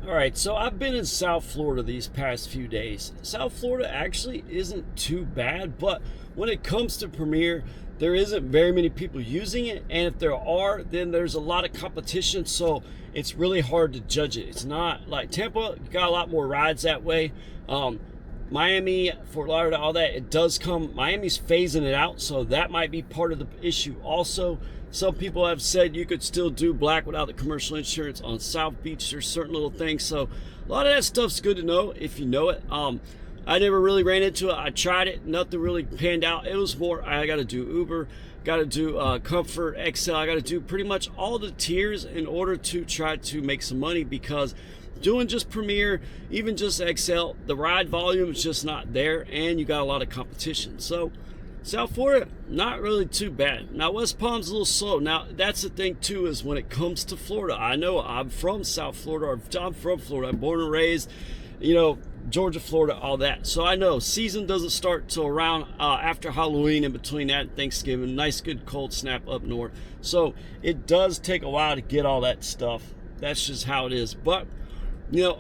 All right, so I've been in South Florida these past few days. South Florida actually isn't too bad, but when it comes to Premier, there isn't very many people using it, and if there are, then there's a lot of competition, so it's really hard to judge it. It's not like Tampa, you got a lot more rides that way. Miami, Fort Lauderdale, all that, it does come. Miami's phasing it out, so that might be part of the issue also. Some people have said you could still do black without the commercial insurance on South Beach. There's certain little things, so a lot of that stuff's good to know if you know it. I never really ran into it. I tried it, nothing really panned out. It was more, I got to do Uber, got to do Comfort, XL. I got to do pretty much all the tiers in order to try to make some money, because doing just Premier, even just XL, the ride volume is just not there, and you got a lot of competition. So South Florida, not really too bad. Now West Palm's a little slow. Now that's the thing too, is when it comes to Florida, I know I'm from South Florida, or I'm from Florida, I'm born and raised, Georgia, Florida, all that. So I know season doesn't start till around after Halloween, and between that and Thanksgiving. Nice good cold snap up north. So it does take a while to get all that stuff. That's just how it is. But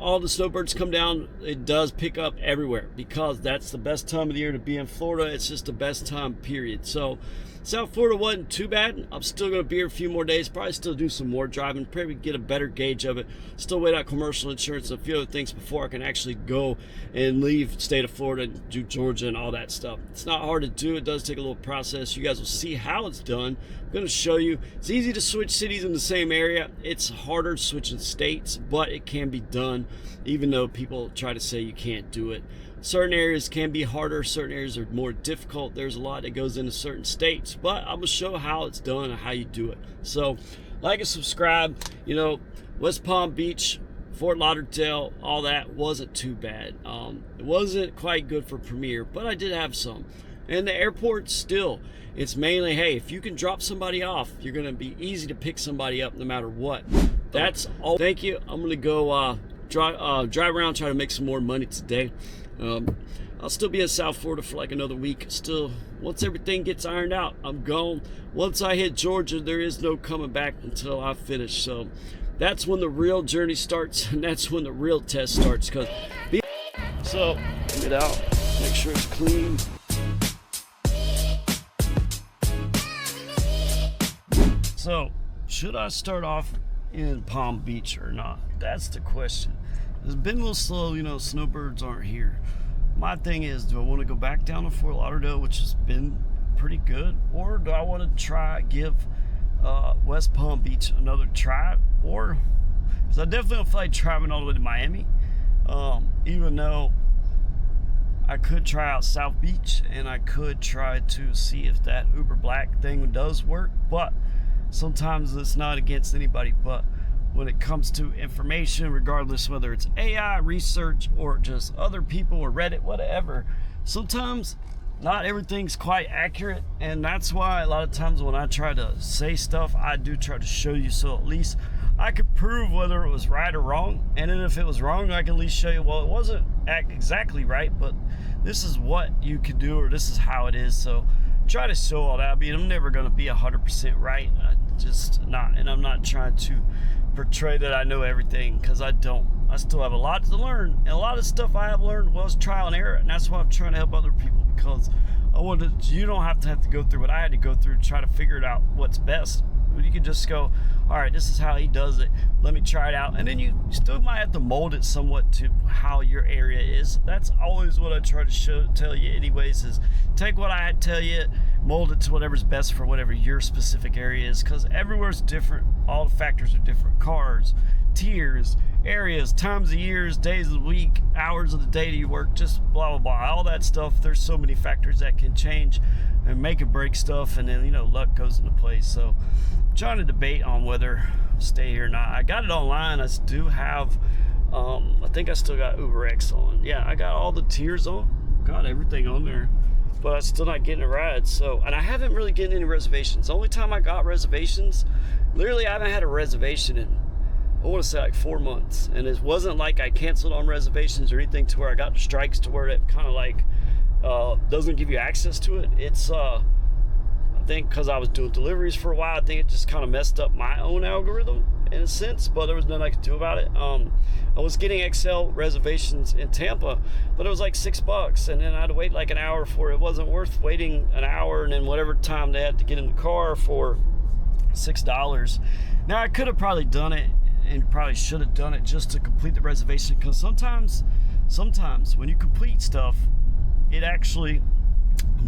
all the snowbirds come down. It does pick up everywhere, because that's the best time of the year to be in Florida. It's just the best time, period. So South Florida wasn't too bad. I'm still going to be here a few more days, probably still do some more driving, probably get a better gauge of it. Still wait out commercial insurance and a few other things before I can actually go and leave state of Florida and do Georgia and all that stuff. It's not hard to do. It does take a little process. You guys will see how it's done. I'm going to show you. It's easy to switch cities in the same area. It's harder switching states, but it can be done, even though people try to say you can't do it. Certain areas can be harder, certain areas are more difficult. There's a lot that goes into certain states, but I'm gonna show how it's done and how you do it. So like and subscribe. West Palm Beach, Fort Lauderdale, all that wasn't too bad. It wasn't quite good for Premier, but I did have some. And the airport still, it's mainly, hey, if you can drop somebody off, you're gonna be easy to pick somebody up no matter what. That's all. Thank you. I'm gonna go drive around, try to make some more money today. I'll still be in South Florida for like another week. Still, once everything gets ironed out, I'm gone. Once I hit Georgia, there is no coming back until I finish. So that's when the real journey starts, and that's when the real test starts. So get out, make sure it's clean. So should I start off in Palm Beach or not? That's the question. It's been a little slow, snowbirds aren't here. My thing is, do I want to go back down to Fort Lauderdale, which has been pretty good, or do I want to give West Palm Beach another try? Or, because I definitely don't feel like traveling all the way to Miami, even though I could try out South Beach, and I could try to see if that Uber Black thing does work, but sometimes it's not against anybody. But when it comes to information, regardless whether it's AI, research, or just other people or Reddit, whatever, sometimes not everything's quite accurate. And that's why a lot of times when I try to say stuff, I do try to show you, so at least I could prove whether it was right or wrong. And then if it was wrong, I can at least show you, well, it wasn't exactly right, but this is what you could do, or this is how it is. So try to show all that. I mean, I'm never going to be 100% right. Just not, and I'm not trying to portray that I know everything, because I don't. I still have a lot to learn, and a lot of stuff I have learned was trial and error, and that's why I'm trying to help other people, because you don't have to go through what I had to go through to try to figure it out what's best. You can just go, all right, this is how he does it, let me try it out. And then you still might have to mold it somewhat to how your area is. That's always what I try to tell you anyways, is take what I tell you, mold it to whatever's best for whatever your specific area is, because everywhere's different. All the factors are different. Cars, tiers, areas, times of years, days of the week, hours of the day that you work, just blah blah blah, all that stuff. There's so many factors that can change and make and break stuff, and then luck goes into place. So I'm trying to debate on whether stay here or not. I got it online. I do have I think I still got UberX on. Yeah, I got all the tiers on, got everything on there, but I'm still not getting a ride. So, and I haven't really getting any reservations. The only time I got reservations, literally I haven't had a reservation in, I want to say, like 4 months. And it wasn't like I canceled on reservations or anything to where I got the strikes to where it kind of like doesn't give you access to it. It's I think because I was doing deliveries for a while, I think it just kind of messed up my own algorithm, in a sense, but there was nothing I could do about it. I was getting XL reservations in Tampa, but it was like $6, and then I had to wait like an hour for it. It wasn't worth waiting an hour and then whatever time they had to get in the car for $6. Now I could have probably done it, and probably should have done it just to complete the reservation, because sometimes when you complete stuff, it actually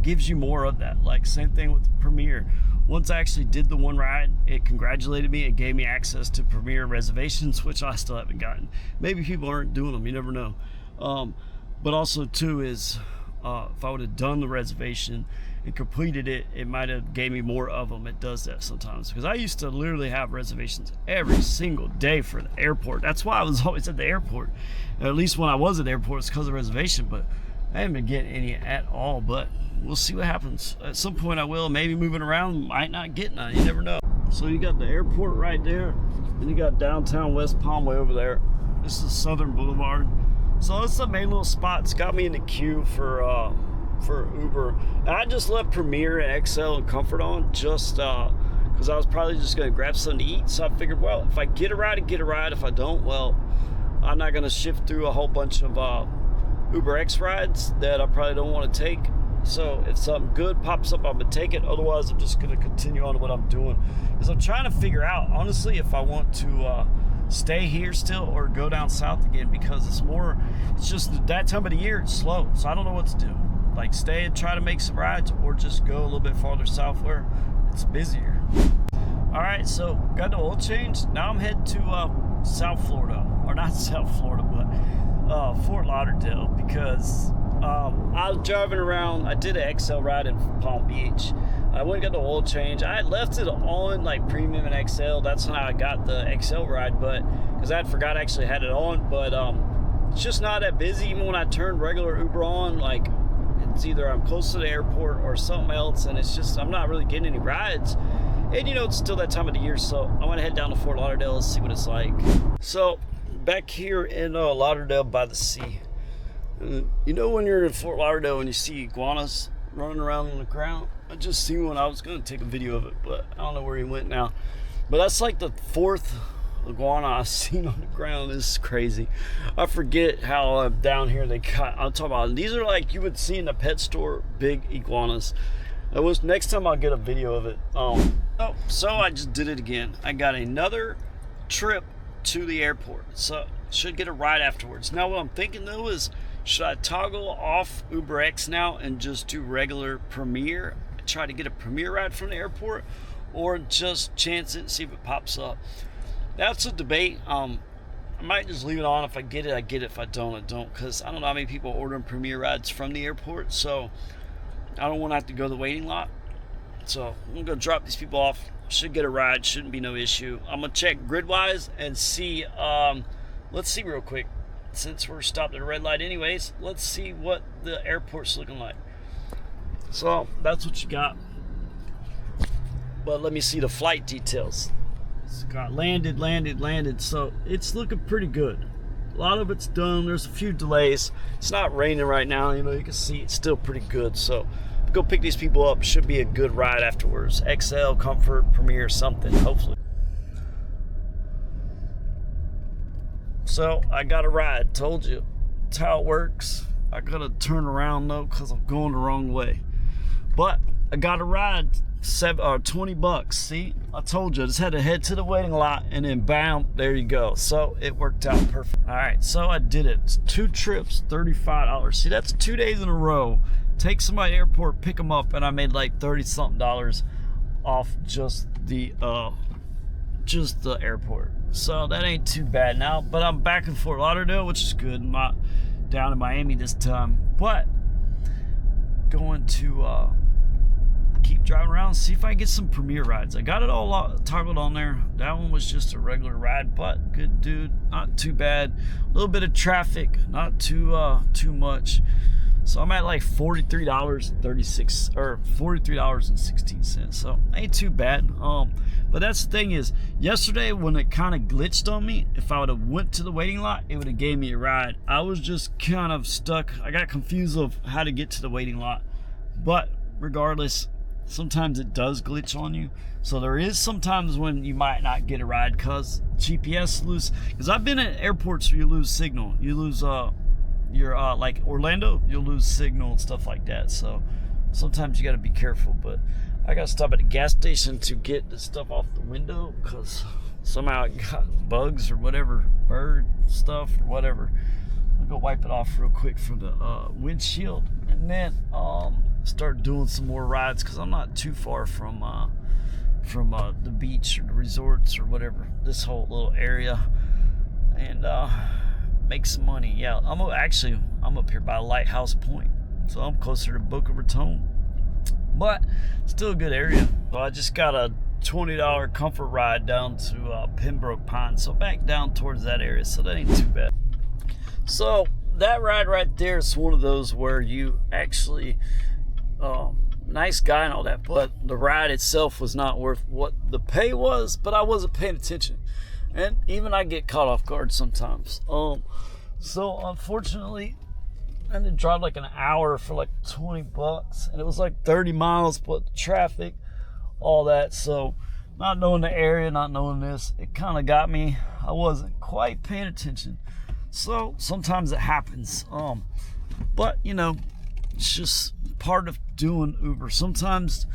gives you more of that. Like same thing with Premier. Once I actually did the one ride, it congratulated me. It gave me access to Premier reservations, which I still haven't gotten. Maybe people aren't doing them, you never know. But also too is if I would have done the reservation and completed it, it might have gave me more of them. It does that sometimes, because I used to literally have reservations every single day for the airport. That's why I was always at the airport. At least when I was at the airport, it's because of reservation, but I haven't been getting any at all. But we'll see what happens. At some point I will. Maybe moving around, might not get none. You never know. So you got the airport right there, and you got downtown West Palm way over there. This is Southern Boulevard. So it's the main little spot. It's got me in the queue for Uber. And I just left Premier and XL and Comfort on just because I was probably just going to grab something to eat. So I figured, well, if I get a ride, I get a ride. If I don't, well, I'm not going to shift through a whole bunch of Uber X rides that I probably don't want to take. So if something good pops up, I'm going to take it. Otherwise, I'm just going to continue on to what I'm doing. Because I'm trying to figure out, honestly, if I want to stay here still or go down south again, because it's just that time of the year, it's slow. So I don't know what to do. Like stay and try to make some rides, or just go a little bit farther south where it's busier. All right, so got the oil change. Now I'm headed to South Florida, or not South Florida, but Fort Lauderdale, because I was driving around. I did an XL ride in Palm Beach. I went and got the oil change. I had left it on like Premium and XL. That's how I got the XL ride, but because I had forgot I actually had it on. But it's just not that busy. Even when I turned regular Uber on, like it's either I'm close to the airport or something else, and it's just I'm not really getting any rides. And you know, it's still that time of the year, so I want to head down to Fort Lauderdale and see what it's like. So back here in Lauderdale by the sea, you know, when you're in Fort Lauderdale and you see iguanas running around on the ground. I just seen one. I was going to take a video of it, but I don't know where he went now. But that's like the 4th iguana I've seen on the ground. This is crazy. I forget how down here they got. I'm talking about, these are like you would see in a pet store, big iguanas. It was next time I'll get a video of it. So I just did it again. I got another trip to the airport, so should get a ride afterwards. Now what I'm thinking though is, should I toggle off Uber X now and just do regular Premier, try to get a Premier ride from the airport, or just chance it and see if it pops up? That's a debate. I might just leave it on. If I get it, I get it. If I don't, I don't, because I don't know how many people are ordering Premier rides from the airport, so I don't want to have to go to the waiting lot. So I'm gonna go drop these people off. Should get a ride, shouldn't be no issue. I'm gonna check Gridwise and see. Let's see real quick, since we're stopped at a red light anyways. Let's see what the airport's looking like. So that's what you got. But let me see the flight details. It's got landed. So it's looking pretty good. A lot of it's done. There's a few delays. It's not raining right now. You know, you can see it's still pretty good. So go pick these people up. Should be a good ride afterwards. XL, Comfort, Premier, something, hopefully. So I got a ride. Told you. That's how it works. I gotta turn around though, because I'm going the wrong way. But I got a ride. $20. See, I told you. I just had to head to the waiting lot, and then bam, there you go. So it worked out perfect. All right, so I did it. It's 2 trips, $35. See, that's 2 days in a row. Take somebody to the airport, pick them up, and I made like $30-something off just the airport. So that ain't too bad now. But I'm back in Fort Lauderdale, which is good. I'm not down in Miami this time, but going to keep driving around, see if I can get some Premier rides. I got it all toggled on there. That one was just a regular ride, but good dude, not too bad. A little bit of traffic, not too much. So I'm at like $43.36 or $43.16. So ain't too bad. But that's the thing is, yesterday when it kind of glitched on me, if I would have went to the waiting lot, it would have gave me a ride. I was just kind of stuck. I got confused of how to get to the waiting lot. But regardless, sometimes it does glitch on you. So there is sometimes when you might not get a ride because GPS lose. Because I've been at airports where you lose signal. You lose your like Orlando, you'll lose signal and stuff like that. So sometimes you got to be careful. But I got to stop at the gas station to get the stuff off the window because somehow it got bugs or whatever, bird stuff or whatever. I'll go wipe it off real quick from the windshield, and then start doing some more rides because I'm not too far from the beach or the resorts or whatever, this whole little area, and make some money. Yeah, I'm up here by Lighthouse Point, so I'm closer to Boca Raton, but still a good area. So I just got a $20 comfort ride down to Pembroke Pines, so back down towards that area, so that ain't too bad. So that ride right there is one of those where you actually nice guy and all that, but the ride itself was not worth what the pay was, but I wasn't paying attention, and even I get caught off guard sometimes. So unfortunately I had to drive like an hour for like $20, and it was like 30 miles, but the traffic, all that. So not knowing the area, not knowing this, it kind of got me. I wasn't quite paying attention. So sometimes it happens. But you know, it's just part of doing Uber. Sometimes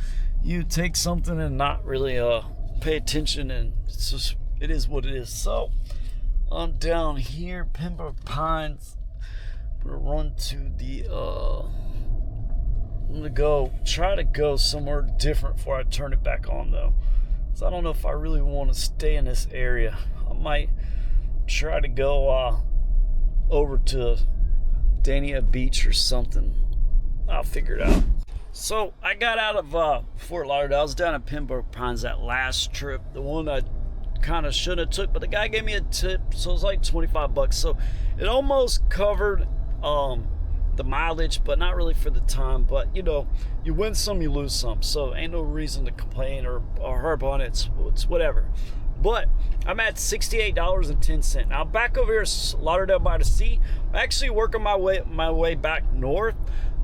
you take something and not really pay attention, and it is what it is. So I'm down here, Pembroke Pines. I'm gonna run to the I'm gonna try to go somewhere different before I turn it back on though. So I don't know if I really want to stay in this area. I might try to go over to Dania Beach or something. I'll figure it out. So I got out of Fort Lauderdale. I was down at Pembroke Pines that last trip, the one I kind of should have took, but the guy gave me a tip, so it was like $25. So it almost covered the mileage, but not really for the time. But you know, you win some, you lose some, so ain't no reason to complain or harp on it. It's whatever. But I'm at $68.10. Now back over here at Lauderdale by the Sea. I'm actually working my way back north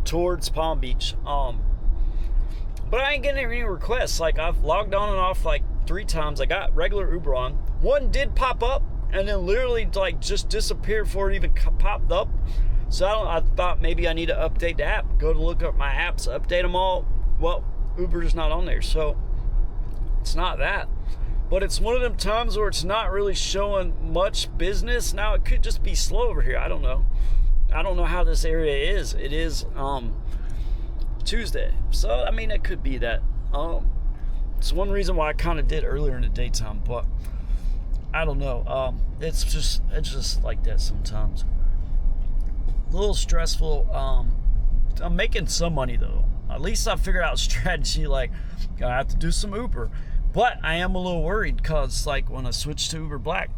towards Palm Beach. But I ain't getting any requests. Like I've logged on and off like 3 times. I got regular Uber on. One did pop up and then literally like just disappeared before it even popped up. So I thought maybe I need to update the app. Go to look up my apps, update them all. Well, Uber's not on there, so it's not that. But it's one of them times where it's not really showing much business. Now it could just be slow over here. I don't know. I don't know how this area is. It is Tuesday, so I mean it could be that. It's one reason why I kind of did earlier in the daytime, but I don't know. It's just like that sometimes. A little stressful. I'm making some money though. At least I figured out a strategy. Like, I have to do some Uber, but I am a little worried because, like, when I switch to Uber Black,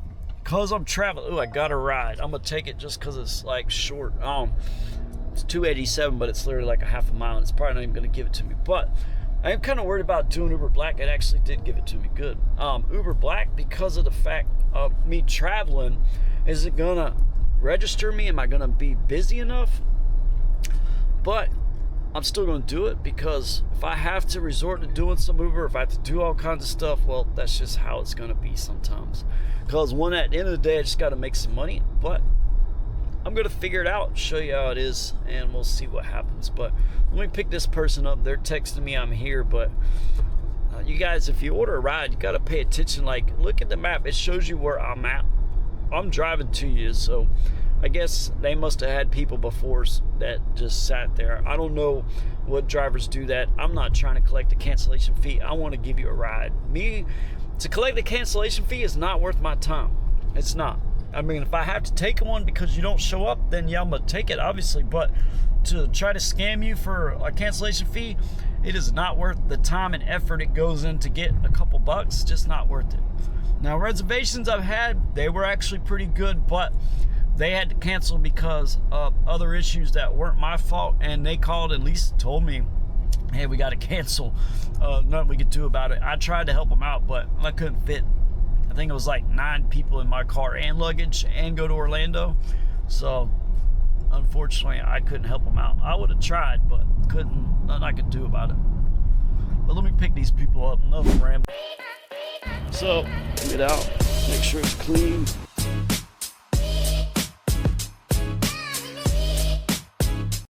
because I'm traveling. Ooh, I got a ride. I'm gonna take it just because it's like short. It's $2.87, but it's literally like a half a mile. And it's probably not even gonna give it to me. But I am kind of worried about doing Uber Black. It actually did give it to me good. Uber Black, because of the fact of me traveling, is it gonna register me? Am I gonna be busy enough? But I'm still gonna do it because if I have to resort to doing some Uber, if I have to do all kinds of stuff, well, that's just how it's gonna be sometimes. Because at the end of the day, I just gotta make some money. But I'm gonna figure it out, show you how it is, and we'll see what happens. But let me pick this person up. They're texting me I'm here, but you guys, if you order a ride, you gotta pay attention. Like, look at the map. It shows you where I'm at. I'm driving to you, so I guess they must have had people before that just sat there. I don't know what drivers do that. I'm not trying to collect a cancellation fee. I want to give you a ride. Me, to collect a cancellation fee is not worth my time. It's not. I mean, if I have to take one because you don't show up, then yeah, I'm going to take it, obviously. But to try to scam you for a cancellation fee, it is not worth the time and effort it goes in to get a couple bucks. Just not worth it. Now, reservations I've had, they were actually pretty good, but they had to cancel because of other issues that weren't my fault, and they called and at least told me, hey, we got to cancel. Nothing we could do about it. I tried to help them out, but I couldn't fit. I think it was like 9 people in my car and luggage and go to Orlando. So, unfortunately, I couldn't help them out. I would have tried, but couldn't. Nothing I could do about it. But let me pick these people up. Enough rambling. So, get out, make sure it's clean.